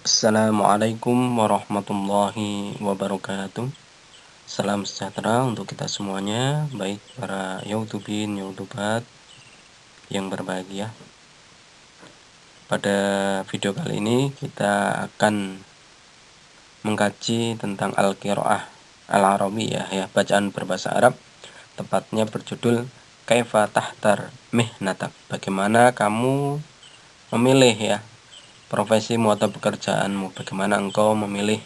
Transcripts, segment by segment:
Assalamualaikum warahmatullahi wabarakatuh. Salam sejahtera untuk kita semuanya, baik para YouTubin, YouTubat yang berbahagia. Pada video kali ini kita akan mengkaji tentang Al-Qiraah Al-Arabiyah, ya, bacaan berbahasa Arab, tepatnya berjudul Kaifa tahtar mihnatak. Bagaimana kamu memilih, ya, profesimu atau pekerjaanmu, bagaimana engkau memilih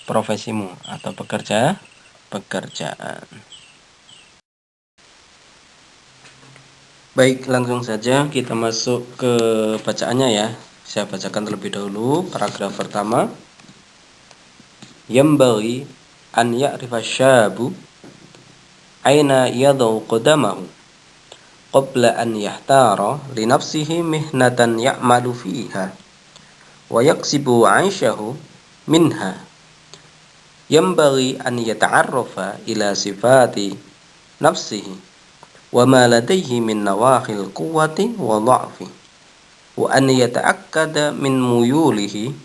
profesimu atau pekerjaan. Baik, langsung saja kita masuk ke bacaannya, ya. Saya bacakan terlebih dahulu paragraf pertama. Yambaghi an ya'rifa syabu aina yadau qadamahu qabla an yahtara li nafsihi mihnatan ya'malu fiha wa yaksibu 'aishahu minha. Yambaghi an yata'arrafa ila sifati nafsihi wa ma ladayhi min nawahil quwwati wa dha'fi wa an yata'akkada min muyulihi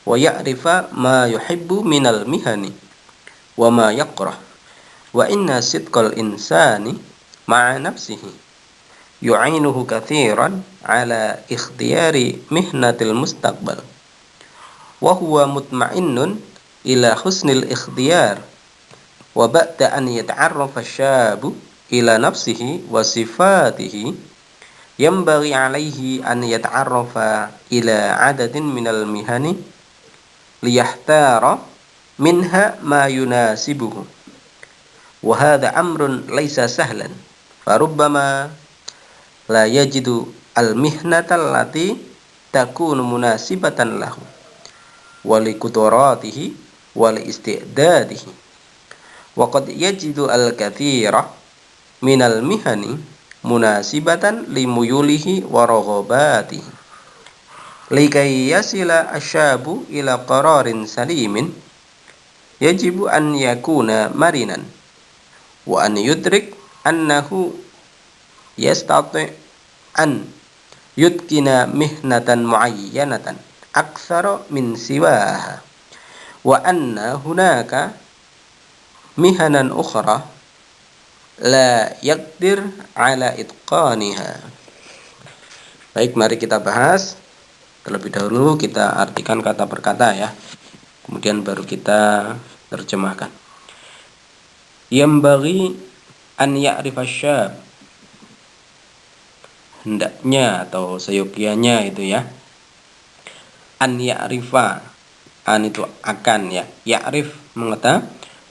wa ya'rifa ma yuhibbu minal mihani wa ma yakrah wa inna sidqal insani ma'a nafsihi yu'inuhu katsiran ala ikhtiyari mihnatil mustaqbal wa huwa mutma'innun ila husnil ikhtiyar wa ba'da an yata'arrafa syabu ila nafsihi wa sifatihi yambaghi alaihi an yata'arrafa ila adadin minal mihani liyahtara minha ma yunasibuhu wa hadha amrun laysa sahlan farubbama la yajidu al mihnata allati takunu munasibatan lahu wa li qudratihi wa li istidadihi wa qad yajidu al katsira minal mihani munasibatan limuyulihi wa raghabatihi likai yasila asyabu ila qararin salimin yajibu an yakuna marinan wa an yudrik annahu yastati' an yutqina mihnatan muayyanatan aktsara min siwaha wa anna hunaka mihanan ukhra la yaqdir ala itqaniha. Baik, mari kita bahas. Terlebih dahulu kita artikan kata per kata, ya. Kemudian baru kita terjemahkan. Yambaghi an ya'rifa syab. Hendaknya atau seyogianya itu, ya. An ya'rifa. An itu akan, ya. Ya'rif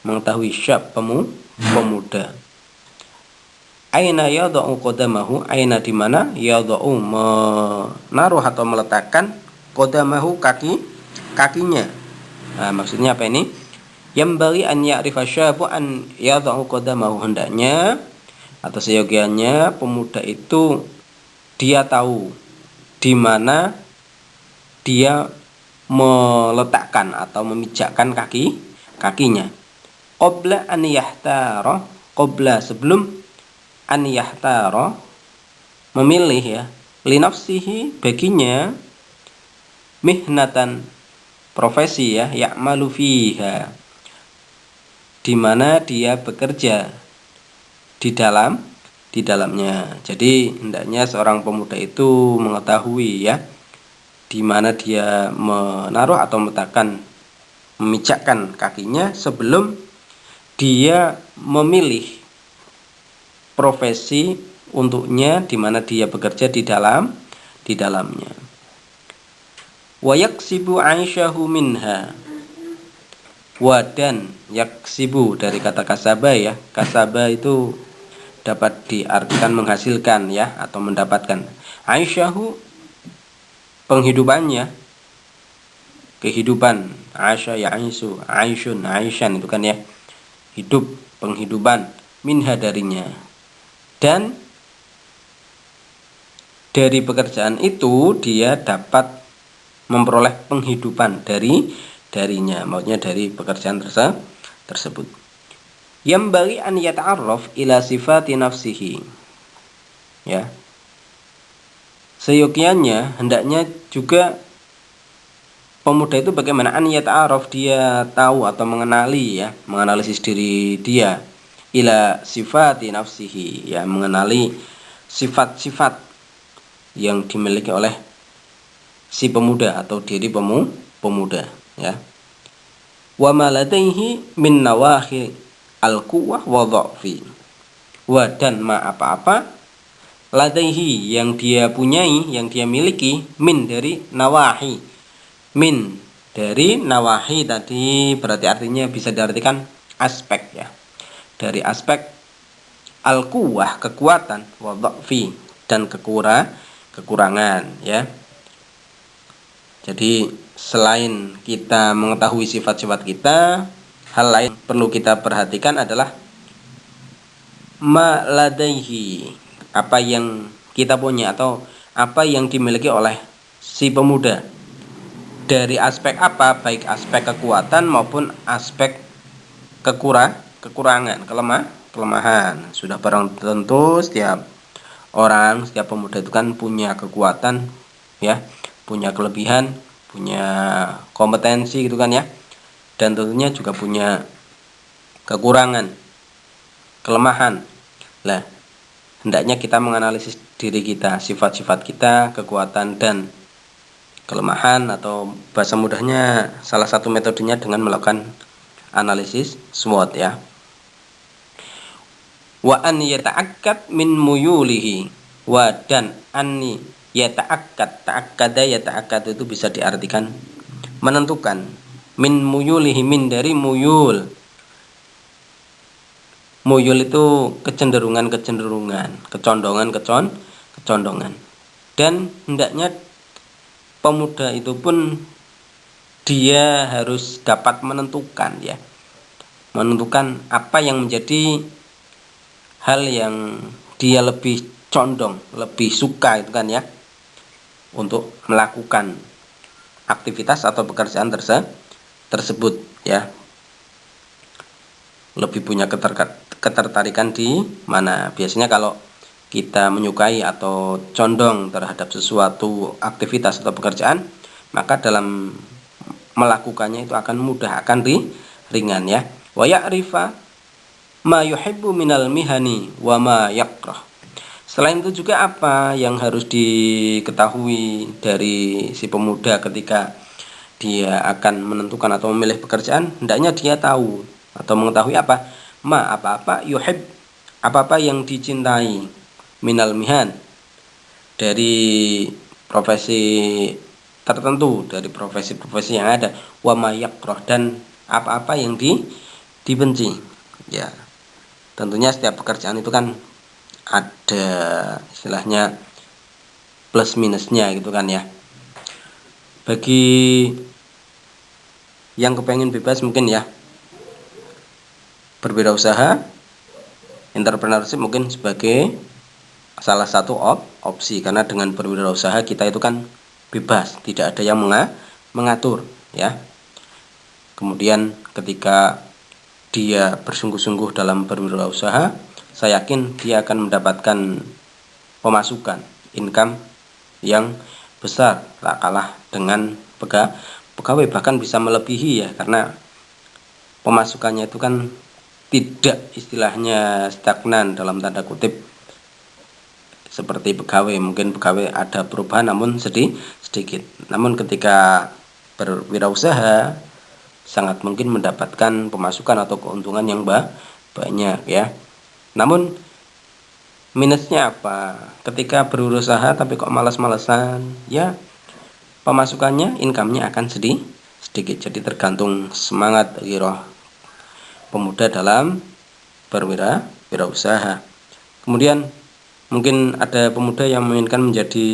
mengetahui, syab pemuda. Aina yadau qadamahu, aina di mana, yadau menaruh atau meletakkan, qadamahu kakinya. Nah, maksudnya apa ini? Yambaghi an ya'rifa syabu an yadau qadamahu, hendaknya atau seyogianya pemuda itu dia tahu di mana dia meletakkan atau memijakkan kakinya. Qabla an yahtara, qabla sebelum an yahtara memilih, ya, li nafsihi baginya mihnatan profesi, ya, ya'malu fiha di mana dia bekerja di dalamnya. Jadi hendaknya seorang pemuda itu mengetahui, ya, di mana dia menaruh atau meletakkan, memijakkan kakinya sebelum dia memilih profesi untuknya di mana dia bekerja di dalamnya. Wa yaksibu 'aishahu minha. Wa dan yaksibu dari kata kasaba, ya. Kasaba itu dapat diartikan menghasilkan, ya, atau mendapatkan. Aisyahu penghidupannya, kehidupan. Aisha ya'isu, aishun, aishan itu kan, ya, hidup, penghidupan, minha darinya. Dan dari pekerjaan itu dia dapat memperoleh penghidupan darinya, maksudnya dari pekerjaan tersebut. Yambaghi an yata'arraf ila sifati nafsihi, ya. Seyogianya hendaknya juga pemuda itu bagaimana? An yata'araf, dia tahu atau mengenali ya, menganalisis diri dia, ila sifati nafsihi, ya, mengenali sifat-sifat yang dimiliki oleh si pemuda atau diri pemuda ya. Wa ma ladaihi min nawahi al-quwwah wa dha'fi. Wa, dan ma apa-apa, ladaihi yang dia punyai, yang dia miliki, min dari nawahi. Min dari nawahi tadi berarti artinya bisa diartikan aspek ya. Dari aspek al-quwwah, kekuatan, wa dha'fi, dan kekurangan ya. Jadi selain kita mengetahui sifat-sifat kita, hal lain perlu kita perhatikan adalah ma ladaihi, apa yang kita punya atau apa yang dimiliki oleh si pemuda. Dari aspek apa? Baik aspek kekuatan maupun aspek kekurangan, kelemahan. Sudah barang tentu setiap orang, setiap pemuda itu kan punya kekuatan ya, punya kelebihan, punya kompetensi gitu kan ya. Dan tentunya juga punya kekurangan, kelemahan. Lah, hendaknya kita menganalisis diri kita, sifat-sifat kita, kekuatan dan kelemahan, atau bahasa mudahnya salah satu metodenya dengan melakukan analisis SWOT ya. Wa an yata'akkad min muyulihi, wa, dan an yata'akkad, yata'akkad itu bisa diartikan menentukan, min muyulihi, min dari muyul. Muyul itu kecenderungan, kecondongan. Dan hendaknya pemuda itu pun dia harus dapat menentukan ya. Menentukan apa yang menjadi hal yang dia lebih condong, lebih suka itu kan ya, untuk melakukan aktivitas atau pekerjaan tersebut ya. Lebih punya ketertarikan di mana. Biasanya kalau kita menyukai atau condong terhadap sesuatu aktivitas atau pekerjaan, maka dalam melakukannya itu akan mudah, akan ringan ya. Wa ya'rifa ma yuhibbu minal mihani wa ma yakrah. Selain itu juga apa yang harus diketahui dari si pemuda ketika dia akan menentukan atau memilih pekerjaan, hendaknya dia tahu atau mengetahui apa? Ma, apa-apa, yuhib, apa-apa yang dicintai, minal mihan, dari profesi tertentu, dari profesi-profesi yang ada, wa ma yakrah, dan apa-apa yang dibenci ya. Tentunya setiap pekerjaan itu kan ada istilahnya plus minusnya gitu kan ya. Bagi yang kepengen bebas mungkin ya, berwirausaha, entrepreneurship mungkin sebagai salah satu opsi, karena dengan berwirausaha kita itu kan bebas, tidak ada yang mengatur ya. Kemudian ketika dia bersungguh-sungguh dalam berwirausaha, saya yakin dia akan mendapatkan pemasukan, income yang besar, tak kalah dengan pegawai, bahkan bisa melebihi ya, karena pemasukannya itu kan tidak istilahnya stagnan dalam tanda kutip seperti pegawai. Mungkin pegawai ada perubahan namun sedikit. Namun ketika berwirausaha sangat mungkin mendapatkan pemasukan atau keuntungan yang banyak ya. Namun minusnya apa? Ketika berusaha tapi kok malas-malesan, ya pemasukannya, income-nya akan sedikit. Jadi tergantung semangat giroh pemuda dalam berwirausaha. Kemudian mungkin ada pemuda yang menginginkan menjadi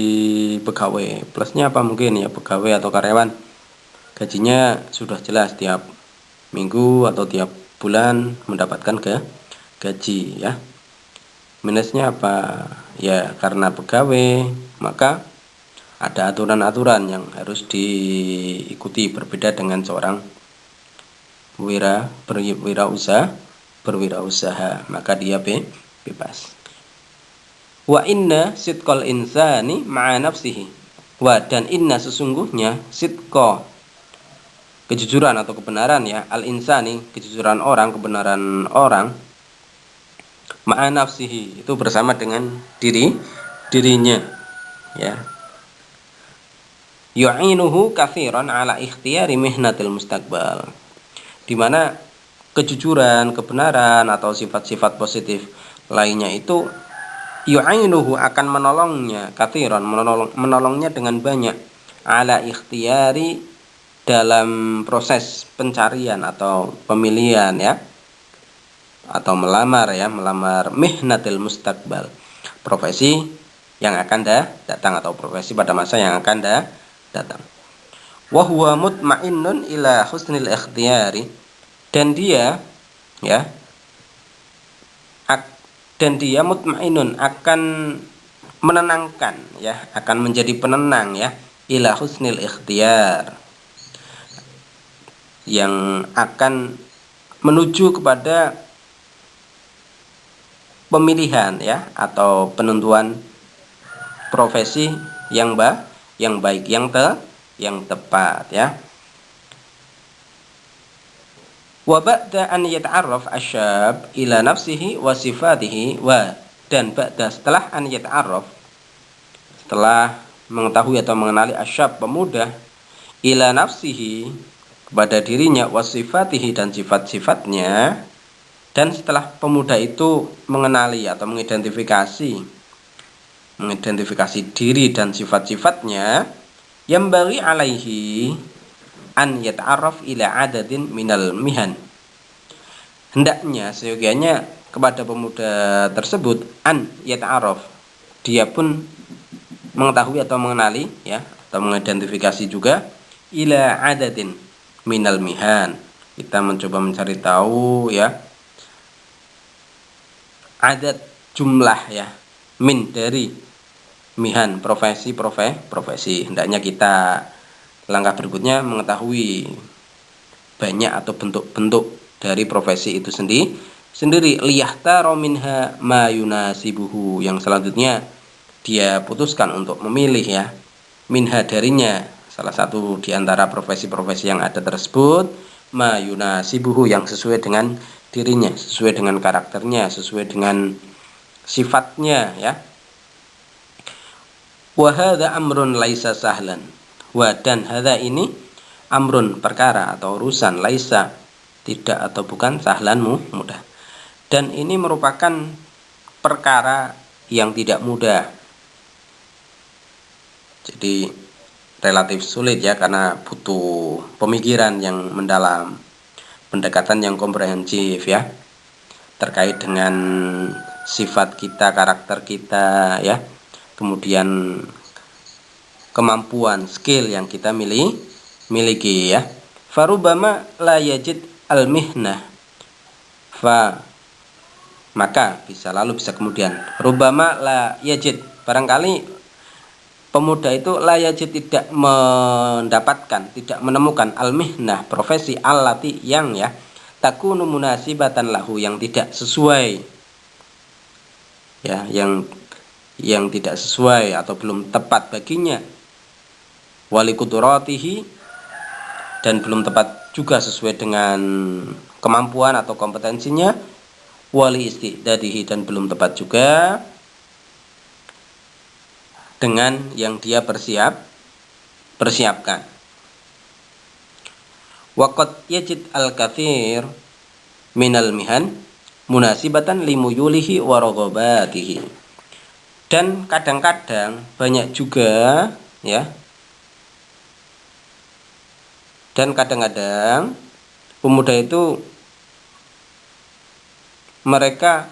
pegawai. Plusnya apa mungkin ya, pegawai atau karyawan, gajinya sudah jelas tiap minggu atau tiap bulan mendapatkan gaji ya. Minusnya apa? Ya karena pegawai, maka ada aturan-aturan yang harus diikuti, berbeda dengan seorang berwirausaha, maka dia bebas. Wa inna sidqal insani ma'a nafsihi. Wa, dan inna sesungguhnya sidqa, kejujuran atau kebenaran ya, al-insani, kejujuran orang, kebenaran orang, ma'a nafsihi, itu bersama dengan dirinya ya. Yu'inuhu katsiran ala ikhtiyari mihnatil mustaqbal, di mana kejujuran, kebenaran atau sifat-sifat positif lainnya itu yu'inuhu akan menolongnya, katsiran menolongnya dengan banyak, ala ikhtiyari dalam proses pencarian atau pemilihan ya, atau melamar mihnatil mustaqbal, profesi yang akan datang atau profesi pada masa yang akan datang. Wa huwa mutmainnun ila husnil ikhtiyari, dan dia ya mutmainnun akan menenangkan ya, akan menjadi penenang ya, ila husnil ikhtiyar, yang akan menuju kepada pemilihan ya, atau penentuan profesi yang baik, yang tepat ya. Wa ba'da an yata'arraf asyab ila nafsihi wa sifatihi, dan ba'da, setelah an yata'arraf, setelah mengetahui atau mengenali asyab, pemuda, ila nafsihi, kepada dirinya, wasifatihi, dan sifat-sifatnya, dan setelah pemuda itu mengenali atau mengidentifikasi diri dan sifat-sifatnya, yang bagi alaihi an yata'arraf ila adadin minal mihan, hendaknya seyogianya kepada pemuda tersebut, an yata'arraf, dia pun mengetahui atau mengenali ya, atau mengidentifikasi juga, ila adadin minal mihan, kita mencoba mencari tahu ya, adat, jumlah ya, min, dari, mihan, profesi, hendaknya kita langkah berikutnya mengetahui banyak atau bentuk-bentuk dari profesi itu sendiri. Liyahtaro minha ma yunasibuhu, yang selanjutnya dia putuskan untuk memilih ya, minha, darinya, salah satu di antara profesi-profesi yang ada tersebut, ma yunasibuhu, yang sesuai dengan dirinya, sesuai dengan karakternya, sesuai dengan sifatnya ya. Wa hadza amrun laisa sahlan, wa, dan hadza ini, amrun, perkara atau urusan, laisa, tidak atau bukan, sahlan, mudah, dan ini merupakan perkara yang tidak mudah, jadi relatif sulit ya, karena butuh pemikiran yang mendalam, pendekatan yang komprehensif ya, terkait dengan sifat kita, karakter kita ya, kemudian kemampuan, skill yang kita miliki ya. Farubama la yajid al-mihnah, maka bisa kemudian, rubama la yajid, barangkali pemuda itu la yajid, tidak mendapatkan, tidak menemukan, al-mihnah, profesi, allati, yang ya, takunu munasibatan lahu, yang tidak sesuai ya, yang tidak sesuai atau belum tepat baginya, wali kudratihi, dan belum tepat juga sesuai dengan kemampuan atau kompetensinya, wali istidadihi, dan belum tepat juga dengan yang dia persiapkan. Waqad yajid al-katsir minal mihan munasibatan limuyulihi wa raghabatihi, dan kadang-kadang banyak juga ya, dan kadang-kadang pemuda itu mereka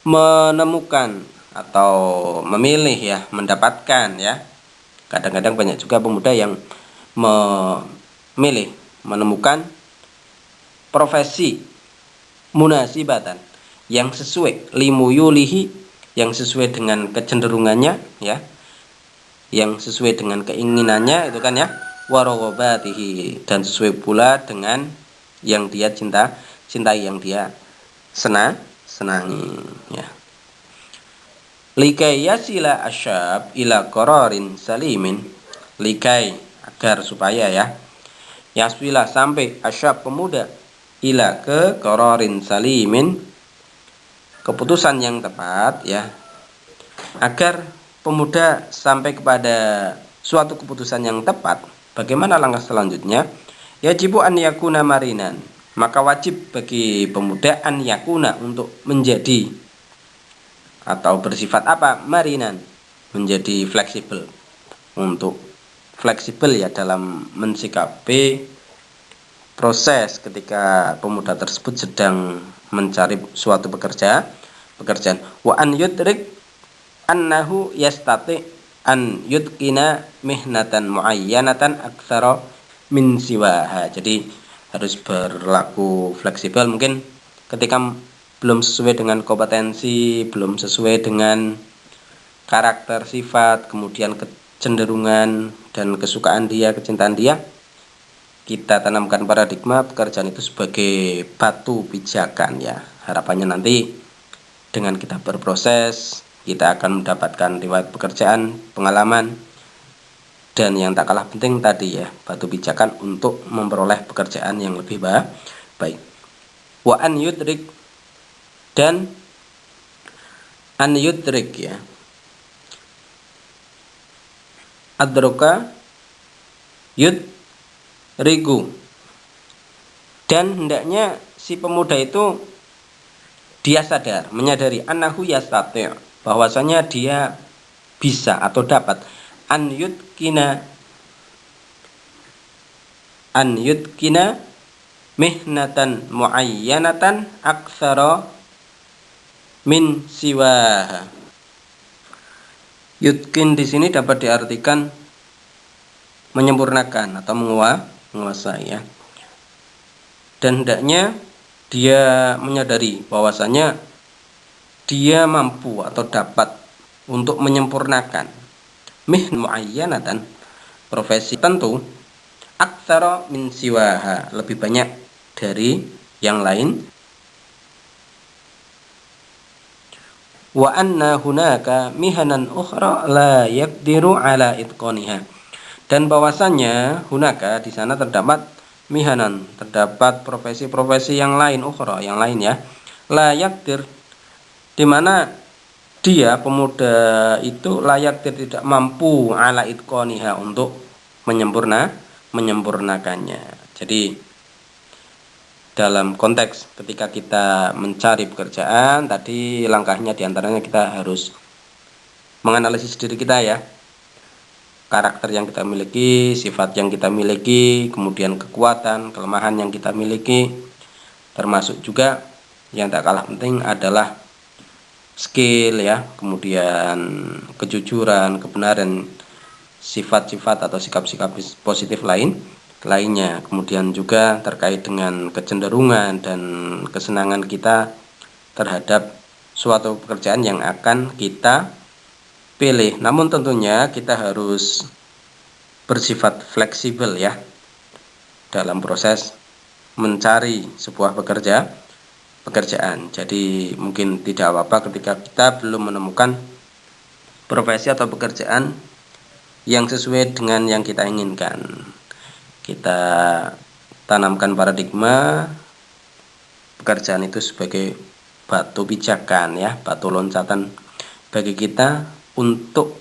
menemukan atau memilih ya, mendapatkan ya, kadang-kadang banyak juga pemuda yang menemukan profesi munasibatan, yang sesuai, limuyulihi, yang sesuai dengan kecenderungannya ya, yang sesuai dengan keinginannya itu kan ya, warogobatihi, dan sesuai pula dengan yang dia cintai, yang dia senangi ya. Likai yasila asyab ila qararin salimin, likai, agar, supaya ya, Yaswilah sampai asyab pemuda ila ke qararin salimin, keputusan yang tepat ya. Agar pemuda sampai kepada suatu keputusan yang tepat, bagaimana langkah selanjutnya? Yajibu an yakuna marinan, maka wajib bagi pemuda an yakuna untuk menjadi atau bersifat apa? Marinan, menjadi fleksibel. Untuk fleksibel ya dalam mensikapi proses ketika pemuda tersebut sedang mencari suatu pekerjaan. Wa an yudrik annahu yastati an yudkina mihnatan muayyanatan aktsara min siwaha. Jadi harus berlaku fleksibel, mungkin ketika belum sesuai dengan kompetensi, belum sesuai dengan karakter, sifat, kemudian kecenderungan dan kesukaan dia, kecintaan dia, kita tanamkan paradigma pekerjaan itu sebagai batu pijakan ya. Harapannya nanti dengan kita berproses, kita akan mendapatkan riwayat pekerjaan, pengalaman, dan yang tak kalah penting tadi ya, batu pijakan untuk memperoleh pekerjaan yang lebih baik. Wa an yudrik, dan an yudrik ya, adroka yudrigu, dan hendaknya si pemuda itu dia sadar, menyadari annahu yastati', bahwasanya dia bisa atau dapat an yudkina mihnatan muayyanatan aktsara min siwaha. Yudkin di sini dapat diartikan menyempurnakan atau menguasai ya. Dan hendaknya dia menyadari bahwasanya dia mampu atau dapat untuk menyempurnakan muayyanatan, profesi tentu, aktsara min siwaha, lebih banyak dari yang lain. Wa anna hunaka mihanan ukhra la yaqdiru ala itqaniha, dan bahwasanya hunaka di sana terdapat mihanan, terdapat profesi-profesi yang lain, ukhra yang lain ya, la yaqdir, di mana dia pemuda itu layak tidak mampu ala itqaniha, untuk menyempurnakannya. Jadi dalam konteks ketika kita mencari pekerjaan tadi, langkahnya diantaranya kita harus menganalisis diri kita ya, karakter yang kita miliki, sifat yang kita miliki, kemudian kekuatan, kelemahan yang kita miliki, termasuk juga yang tak kalah penting adalah skill ya, kemudian kejujuran, kebenaran, sifat-sifat atau sikap-sikap positif lainnya, kemudian juga terkait dengan kecenderungan dan kesenangan kita terhadap suatu pekerjaan yang akan kita pilih. Namun tentunya kita harus bersifat fleksibel ya dalam proses mencari sebuah pekerjaan. Jadi mungkin tidak apa-apa ketika kita belum menemukan profesi atau pekerjaan yang sesuai dengan yang kita inginkan. Kita tanamkan paradigma pekerjaan itu sebagai batu pijakan ya, batu loncatan bagi kita untuk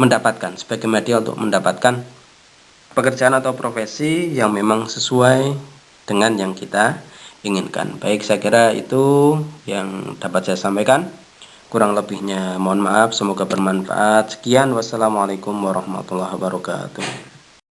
mendapatkan, sebagai media untuk mendapatkan pekerjaan atau profesi yang memang sesuai dengan yang kita inginkan. Baik, saya kira itu yang dapat saya sampaikan. Kurang lebihnya mohon maaf, semoga bermanfaat. Sekian, wassalamualaikum warahmatullahi wabarakatuh.